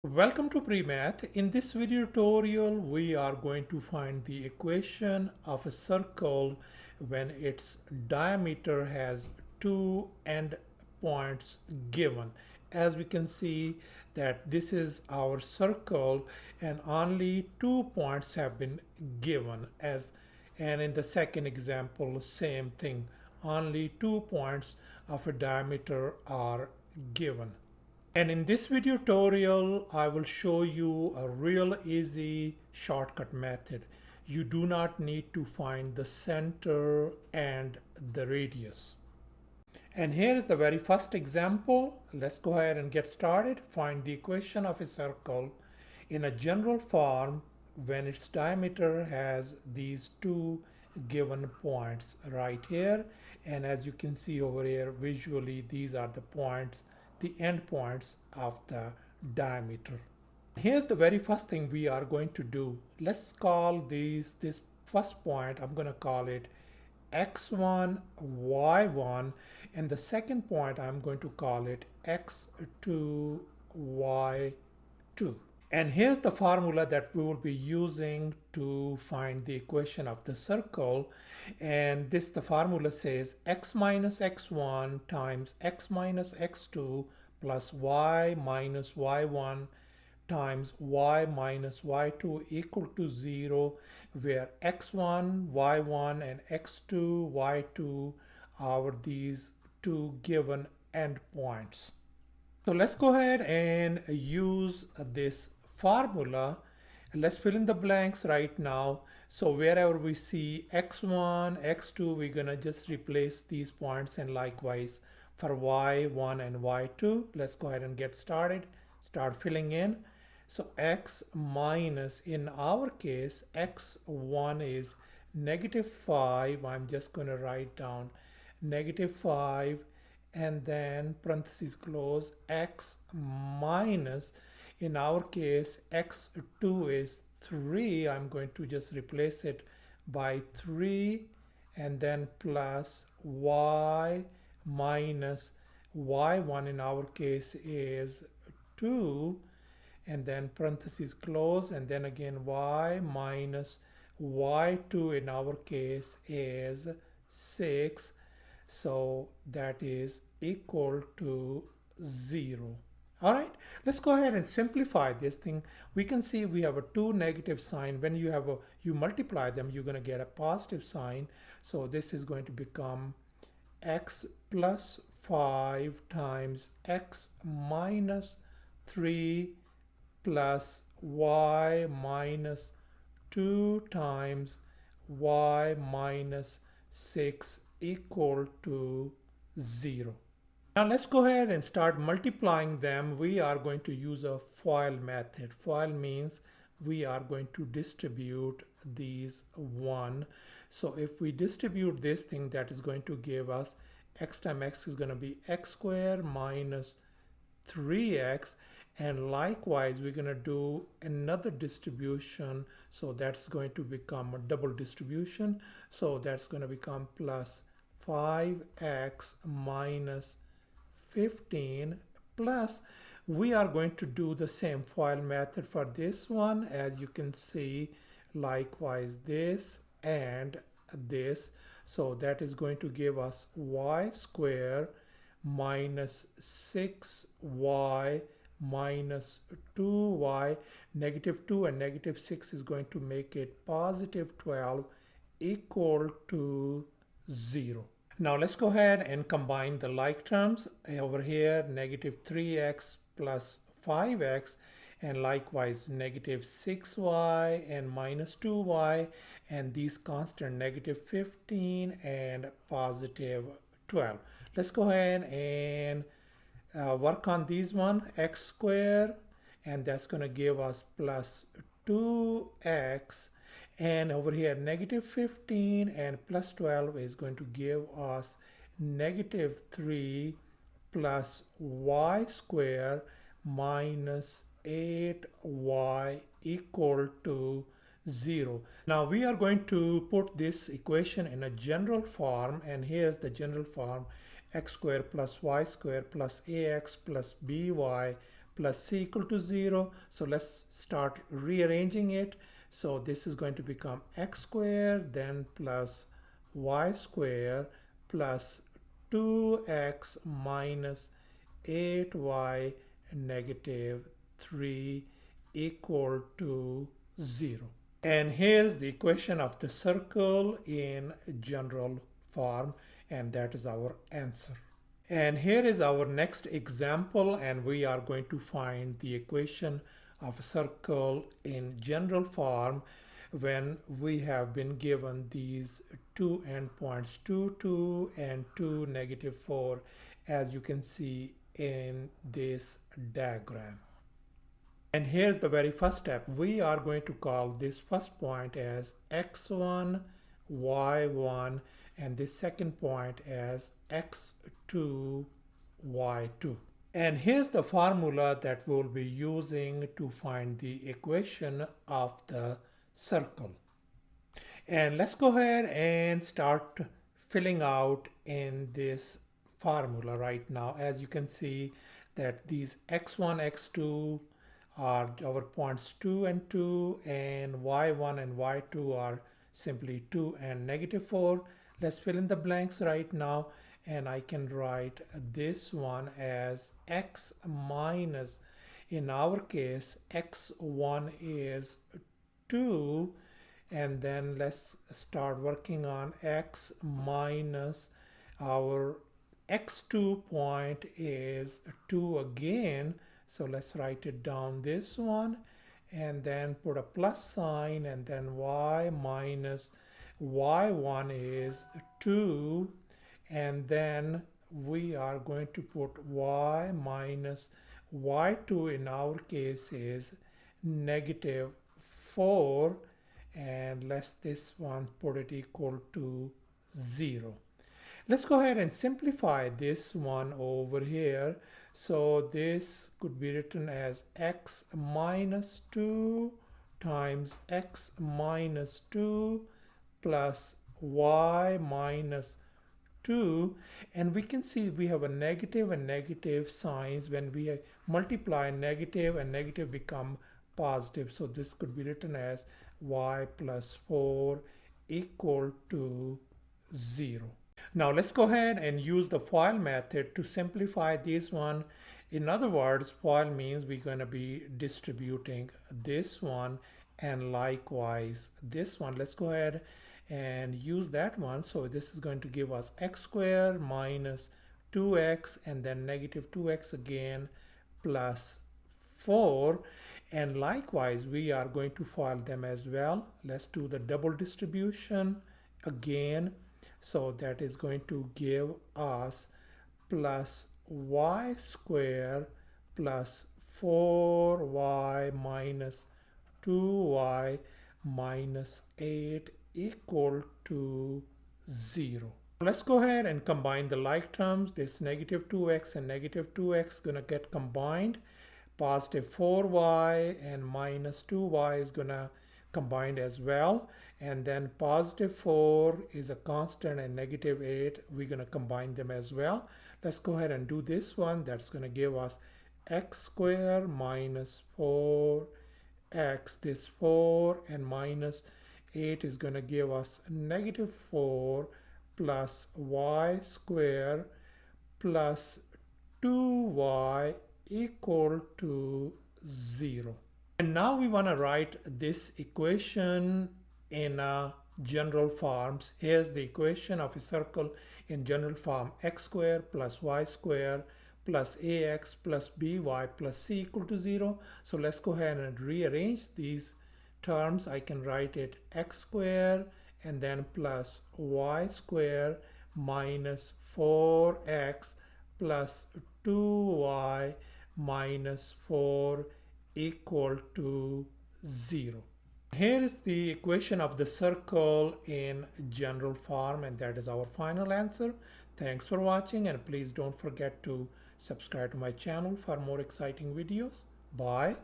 Welcome to Premath. In this video tutorial, we are going to find the equation of a circle when its diameter has two end points given. As we can see that this is our circle and only 2 points have been given and in the second example, same thing. Only 2 points of a diameter are given. And in this video tutorial, I will show you a real easy shortcut method. You do not need to find the center and the radius. And here is the very first example. Let's go ahead and get started. Find the equation of a circle in a general form when its diameter has these two given points right here. And as you can see over here, visually, these are the points, the end points of the diameter. Here's the very first thing we are going to do. Let's call this first point, I'm going to call it x1, y1, and the second point I'm going to call it x2, y2. And here's the formula that we will be using to find the equation of the circle. And the formula says x minus x1 times x minus x2 plus y minus y1 times y minus y2 equal to 0, where x1, y1 and x2, y2 are these two given endpoints. So let's go ahead and use this formula. Let's fill in the blanks right now. So wherever we see x1, x2, we're gonna just replace these points, and likewise for y1 and y2. Let's go ahead and get started. Start filling in. So x minus, in our case, x1 is -5. I'm just gonna write down -5 and then parentheses close, x minus, in our case x2 is 3. I'm going to just replace it by 3 and then plus y minus y1, in our case is 2, and then parentheses close, and then again y minus y2, in our case is 6. So that is equal to 0. All right, let's go ahead and simplify this thing. We can see we have a 2 negative sign. When you multiply them, you're going to get a positive sign. So this is going to become x plus 5 times x minus 3 plus y minus 2 times y minus 6 equal to 0. Now let's go ahead and start multiplying them. We are going to use a FOIL method. FOIL means we are going to distribute these 1. So if we distribute this thing, that is going to give us x times x is going to be x squared minus 3x. And likewise, we're going to do another distribution. So that's going to become a double distribution. So that's going to become plus 5x minus 15 plus, we are going to do the same FOIL method for this one. As you can see, likewise this and this. So that is going to give us y squared minus 6y minus 2y. -2 and -6 is going to make it positive 12 equal to 0. Now let's go ahead and combine the like terms. Over here, -3x plus 5x, and likewise -6y and minus 2y, and these constant -15 and positive 12. Let's go ahead and work on these one. X squared, and that's going to give us plus 2x, and over here -15 and plus 12 is going to give us -3 plus y squared minus 8y equal to 0. Now we are going to put this equation in a general form, and here's the general form: x squared plus y squared plus ax plus by plus c equal to 0. So let's start rearranging it. So this is going to become x squared, then plus y squared plus 2x minus 8y negative 3 equal to 0. And here's the equation of the circle in general form, and that is our answer. And here is our next example, and we are going to find the equation of a circle in general form when we have been given these two endpoints 2, 2 and 2, negative 4, as you can see in this diagram. And here's the very first step. We are going to call this first point as x1, y1, and this second point as x2, y2. And here's the formula that we'll be using to find the equation of the circle. And let's go ahead and start filling out in this formula right now. As you can see that these x1, x2 are our points 2 and 2, and y1 and y2 are simply 2 and negative 4. Let's fill in the blanks right now, and I can write this one as x minus, in our case x1 is 2, and then let's start working on x minus, our x2 point is 2 again. So let's write it down, this one, and then put a plus sign, and then y minus y1 is 2, and then we are going to put y minus y2, in our case is negative 4, and let's this one put it equal to 0. Let's go ahead and simplify this one over here. So this could be written as x minus 2 times x minus 2 plus y minus 2, and we can see we have a negative and negative signs. When we multiply, negative and negative become positive. So this could be written as y plus 4 equal to 0. Now let's go ahead and use the FOIL method to simplify this one. In other words, FOIL means we're going to be distributing this one and likewise this one. Let's go ahead and use that one. So this is going to give us x squared minus 2x and then negative 2x again plus 4. And likewise, we are going to FOIL them as well. Let's do the double distribution again. So that is going to give us plus y squared plus 4y minus 2y minus 8 equal to 0. Let's go ahead and combine the like terms. This negative 2x and negative 2x gonna get combined. Positive 4y and minus 2y is gonna combined as well, and then positive 4 is a constant and negative 8, we're going to combine them as well. Let's go ahead and do this one. That's going to give us x squared minus 4x, this 4 and minus 8 is going to give us negative 4 plus y squared plus 2y equal to 0. And now we want to write this equation in general forms. Here's the equation of a circle in general form: x squared plus y squared plus ax plus by plus c equal to 0. So let's go ahead and rearrange these terms. I can write it x squared and then plus y squared minus 4x plus 2y minus 4 equal to 0. Here is the equation of the circle in general form, and that is our final answer. Thanks for watching, and please don't forget to subscribe to my channel for more exciting videos. Bye.